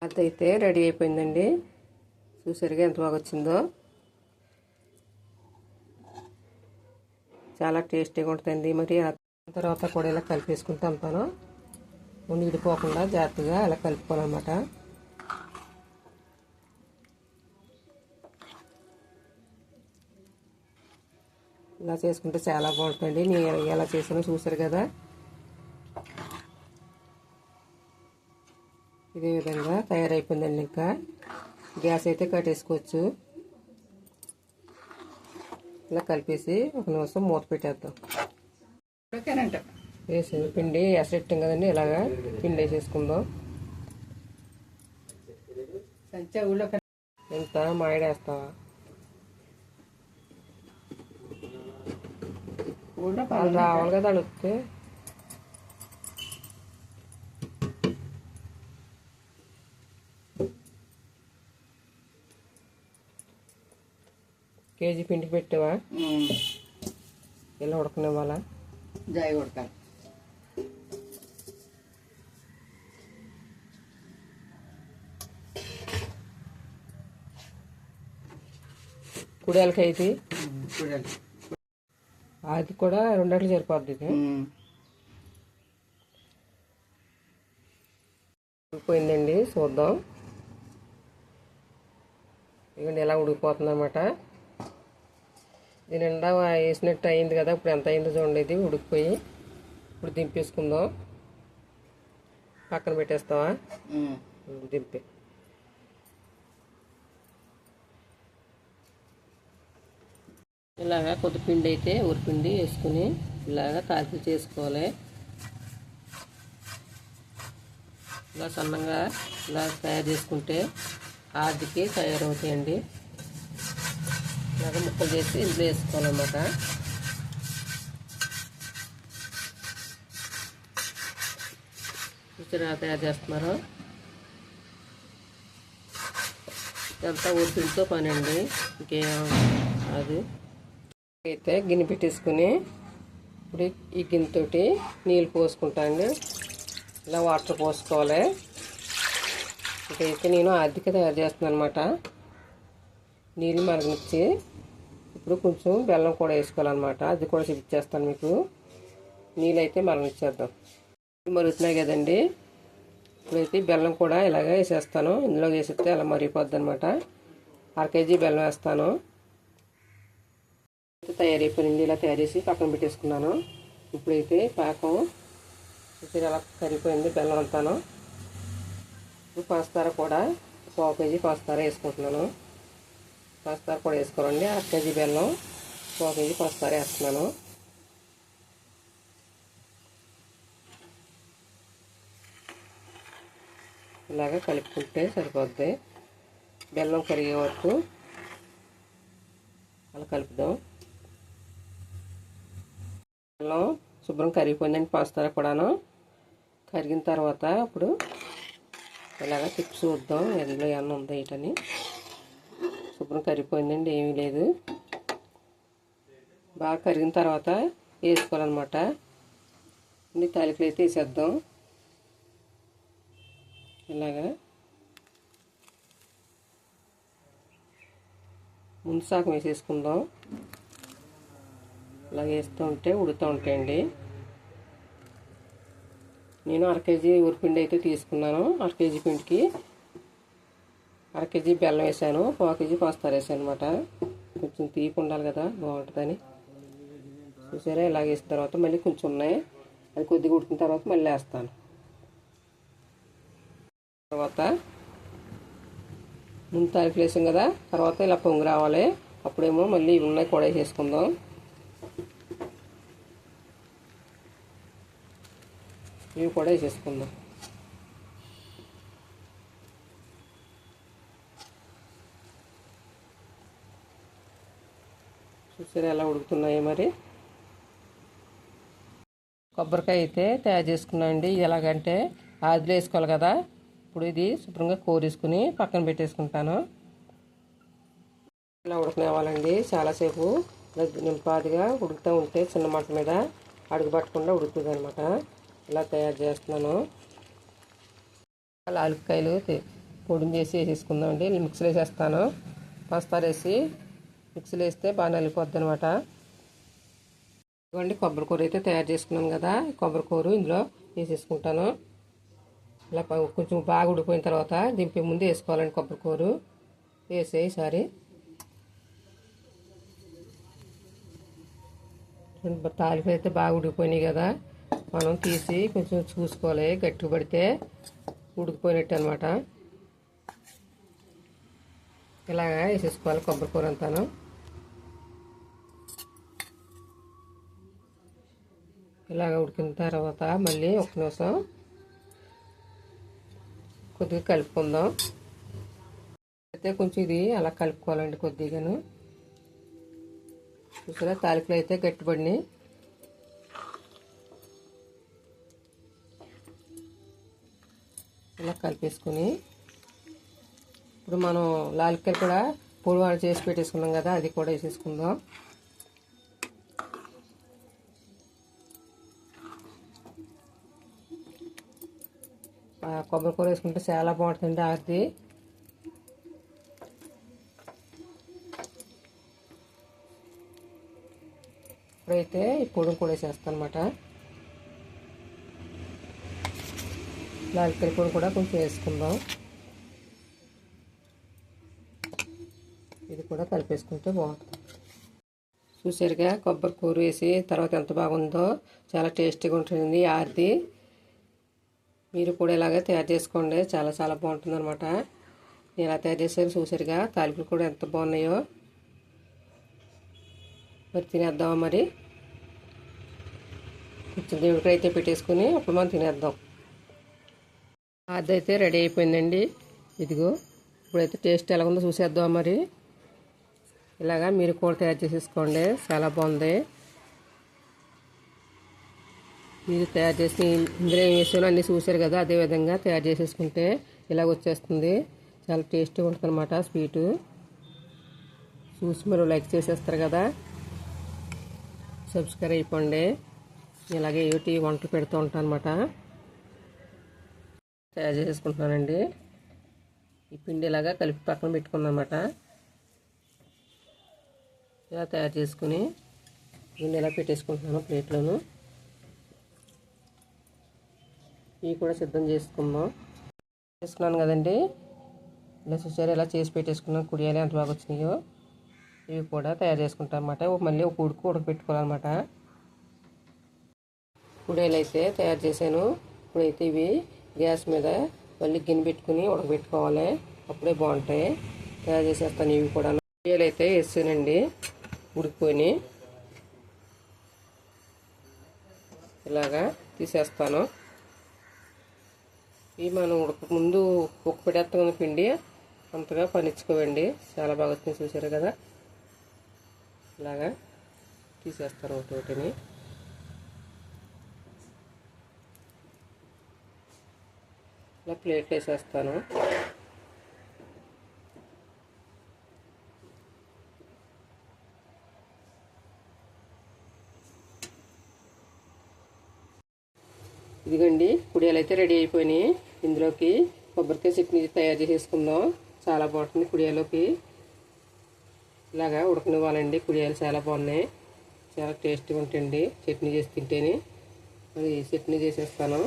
అదైతే రెడీ అయిపోయిందండి. చూసారుగా ఎంత బాగా వచ్చిందో. చాలా టేస్టీగా ఉంటుందండి. మరి ఆ తర్వాత కూడా ఇలా కలిపేసుకుంటూ ఉంటాను. ఉండిపోకుండా జాగ్రత్తగా అలా కలుపుకోవాలన్నమాట. ఇలా చేసుకుంటే చాలా బాగుంటుందండి. నేను ఎలా చేసానో చూసారు కదా. ఇదే విధంగా తయారైపోయిందండి. ఇంకా గ్యాస్ అయితే కట్టేసుకోవచ్చు. ఇలా కలిపేసి ఒక నిమిషం మూత పెట్టేద్దాం. వేసి పిండి ఎసరెట్టాం కదండి, ఇలాగా పిండి వేసేసుకుందాం. ఎంత మాయడేస్తావా? వాళ్ళు రావాలి కదా అడిగితే. కేజీ పిండికి పెట్టావా? ఇలా ఉడకనివ్వాలా? జాయి ఉడకాలి. కుడియాలకి అయితే అది కూడా 2 గంటలు సరిపోద్ది. ఇది ఉడికిపోయిందండి, చూద్దాం. ఇవన్నీ ఎలా ఉడికిపోతుంది అనమాట. దీని నిండా వేసినట్టు అయింది కదా. ఇప్పుడు ఎంత అయిందో చూడండి. ఇది ఉడికిపోయి ఇప్పుడు దింపేసుకుందాం. పక్కన పెట్టేస్తావా? దింపే. ఇలాగా కొద్ది పిండి అయితే ఉరిపిండి వేసుకుని ఇలాగా తాలికలు చేసుకోవాలి. ఇలా సన్నంగా ఇలా తయారు చేసుకుంటే ఆర్దికి తయారవుతాయండి. ఇలాగ ముక్కలు చేసి ఇంట్లో వేసుకోవాలన్నమాట. చూసారా తయారు చేస్తున్నారు. ఇదంతా ఊరిపిండితో పని అండి, ఇంకేం అది. అయితే గిన్నె పెట్టేసుకుని ఇప్పుడు ఈ గిన్నెతోటి నీళ్ళు పోసుకుంటాండి. ఇలా వాటర్ పోసుకోవాలి. ఇదైతే నేను అద్దెక తయారు చేస్తున్నాను అనమాట. నీళ్ళు మరగనిచ్చి ఇప్పుడు కొంచెం బెల్లం కూడా వేసుకోవాలన్నమాట. అది కూడా చూపించేస్తాను మీకు. నీళ్ళు అయితే మరగనిచ్చేద్దాం. మరుగుతున్నాయి కదండి. ఇప్పుడైతే బెల్లం కూడా ఇలాగ వేసేస్తాను. ఇందులో వేసేస్తే అలా మరిగిపోద్ది అనమాట. 1/2 కేజీ బెల్లం వేస్తాను. తయారైపోయింది. ఇలా తయారు చేసి పక్కన పెట్టేసుకున్నాను. ఇప్పుడైతే పాకం ఇలా కరిగిపోయింది బెల్లం అంతాను. ఇప్పుడు పంచదార కూడా 1/4 కేజీ పంచదార వేసుకుంటున్నాను. పంచదార కూడా వేసుకోవాలండి. 1/2 కేజీ బెల్లం 1/4 కేజీ పంచదార వేస్తున్నాను. ఇలాగ కలుపుకుంటే సరిపోద్ది. బెల్లం కరిగే వరకు అలా కలుపుదాం. బెల్లం శుభ్రం కరిగిపోయిందండి. పంచదార కూడాను కరిగిన తర్వాత ఇప్పుడు ఇలాగ తిప్పి చూద్దాం ఎందులో ఏమన్నా ఉందా ఏంటని. శుభ్రం కరిగిపోయిందండి, ఏమీ లేదు. బాగా కరిగిన తర్వాత వేసుకోవాలన్నమాట. ఇన్ని తాలికలు అయితే వేసేద్దాం. ఇలాగా ముందు సగం వేసేసుకుందాం. ఇలా వేస్తూ ఉంటే ఉడుతూ ఉంటాయండి. నేను 1/2 కేజీ ఉరిపిండి అయితే తీసుకున్నాను. 1/2 కేజీ పిండికి 1/2 కేజీ బెల్లం వేసాను. 1/4 కేజీ పంచదార వేసాను అనమాట. కొంచెం తీపి ఉండాలి కదా, బాగుంటుందని. చూసారా ఇలాగ వేసిన తర్వాత మళ్ళీ కొంచెం ఉన్నాయి, అది కొద్దిగా ఉడికిన తర్వాత మళ్ళీ వేస్తాను. తర్వాత ముందు తాలికలు వేసాం కదా, తర్వాత ఇలా పొంగు రావాలి. అప్పుడేమో మళ్ళీ ఇవి ఉన్నాయి కూడా వేసేసుకుందాం. ఇవి కూడా వేసేసుకుందాం. చూసారా ఎలా ఉడుకుతున్నాయి. మరి కొబ్బరికాయ అయితే తయారు చేసుకున్నామండి. ఎలాగంటే ఆదిలో వేసుకోవాలి కదా. ఇప్పుడు ఇది శుభ్రంగా కోరేసుకుని పక్కన పెట్టేసుకుంటాను. ఇలా ఉడకనివ్వాలండి చాలాసేపు. నింపాదిగా ఉడుకుతూ ఉంటే చిన్న మంట మీద అడుగు పట్టకుండా ఉడుకుతుంది అనమాట. ఇలా తయారు చేస్తున్నాను. లాలికాయలు పొడిని చేసి వేసేసుకుందామండి. మిక్సీలో వేసేస్తాను. పంచదార వేసి మిక్సీలో వేస్తే బాగా నలిపోద్ది అనమాట. ఇదిగోండి కొబ్బరి కూర అయితే తయారు చేసుకున్నాను కదా, కొబ్బరి కూర ఇందులో వేసేసుకుంటాను. ఇలా కొంచెం బాగా ఉడికిపోయిన తర్వాత దింపే ముందు వేసుకోవాలండి కొబ్బరి కూర. వేసే ఈసారి తాలింపులు అయితే బాగా ఉడికిపోయినాయి కదా, మనం తీసి కొంచెం చూసుకోవాలి. గట్టిగా పడితే ఉడికిపోయినట్టు అనమాట. ఇలాగా వేసేసుకోవాలి కొబ్బరి కూర అంతాను. ఇలాగ ఉడికిన తర్వాత మళ్ళీ ఒక నిమిషం కొద్దిగా కలుపుకుందాం. అయితే కొంచెం ఇది అలా కలుపుకోవాలండి కొద్దిగాను. చూసారా తాలింపులు అయితే గట్టిపడినాయి. ఇలా కలిపేసుకుని ఇప్పుడు మనం లాలిక్కలు కూడా పొడి చేసి పెట్టేసుకున్నాం కదా, అది కూడా వేసేసుకుందాం. కొబ్బరి కూర వేసుకుంటే చాలా బాగుంటుందండి ఆరిది. ఇప్పుడైతే ఈ పొడిని కూడా వేసేస్తాను అనమాట. లాలికల పొడి కూడా కొంచెం వేసుకుందాం. ఇది కూడా కలిపేసుకుంటే బాగుంటుంది. చూసారుగా కొబ్బరి కూర వేసి తర్వాత ఎంత బాగుందో, చాలా టేస్టీగా ఉంటుంది ఆరిది. మీరు కూడా ఇలాగే తయారు చేసుకోండి, చాలా చాలా బాగుంటుంది అనమాట. నేను ఎలా తయారు చేశాను చూసారుగా, తాలింపులు కూడా ఎంత బాగున్నాయో. మరి తినేద్దామా? మరి కొంచెం దేవుడికి అయితే పెట్టేసుకుని అప్పుడు మనం తినేద్దాం. అదైతే రెడీ అయిపోయిందండి. ఇదిగో ఇప్పుడైతే టేస్ట్ ఎలా ఉందో చూసేద్దామా? మరి ఇలాగా మీరు కూడా తయారు చేసేసుకోండి, చాలా బాగుంది. మీరు తయారు చేసి ఇందులో ఏం వేసానో అన్నీ చూసారు కదా, అదేవిధంగా తయారు చేసేసుకుంటే ఇలాగ వచ్చేస్తుంది. చాలా టేస్టీగా ఉంటుంది అనమాట. స్వీటు చూసి మీరు లైక్ చేసేస్తారు కదా, సబ్స్క్రైబ్ అయిపోండి. ఇలాగే ఏటి వంటలు పెడుతూ ఉంటాను అనమాట. తయారు చేసుకుంటున్నానండి. ఈ పిండి ఇలాగా కలిపి పక్కన పెట్టుకున్నాను అనమాట. ఇలా తయారు చేసుకుని పిండి ఇలా పెట్టేసుకుంటున్నాను ప్లేట్లోను. ఇవి కూడా సిద్ధం చేసుకున్నాను కదండి. ఇలా చూసారు ఇలా చేసి పెట్టేసుకున్నాం. కుడియాలు ఎంత బాగా వచ్చినాయో. ఇవి కూడా తయారు చేసుకుంటాం అన్నమాట. మళ్ళీ ఒక ఉడకపెట్టుకోవాలన్నమాట. కుడియాలు అయితే తయారు చేశాను. ఇప్పుడైతే ఇవి గ్యాస్ మీద మళ్ళీ గిన్నె పెట్టుకుని ఉడకబెట్టుకోవాలి, అప్పుడే బాగుంటాయి. తయారు చేసేస్తాను ఇవి కూడా. కుడియాలు అయితే వేసానండి, ఉడికిపోయి ఇలాగా తీసేస్తాను. ఇవి మనం ముందు ఉడకపెట్టేస్తాం పిండి, అంతగా పనిచ్చుకోవండి, చాలా బాగా వచ్చింది చూసారు కదా. ఇలాగా తీసేస్తాను ఒకటిని. ఇలా ప్లేట్లు వేసేస్తాను. ఇదిగండి కుడియాలు అయితే రెడీ అయిపోయినాయి. ఇందులోకి కొబ్బరికాయ చట్నీ తయారు చేసేసుకుందాం. చాలా బాగుంటుంది కుడియాలోకి. ఇలాగా ఉడకనివ్వాలండి. కుడియాలు చాలా బాగున్నాయి, చాలా టేస్టీగా ఉంటాయండి చట్నీ చేసి తింటేనే. మరి చట్నీ చేసేస్తాను.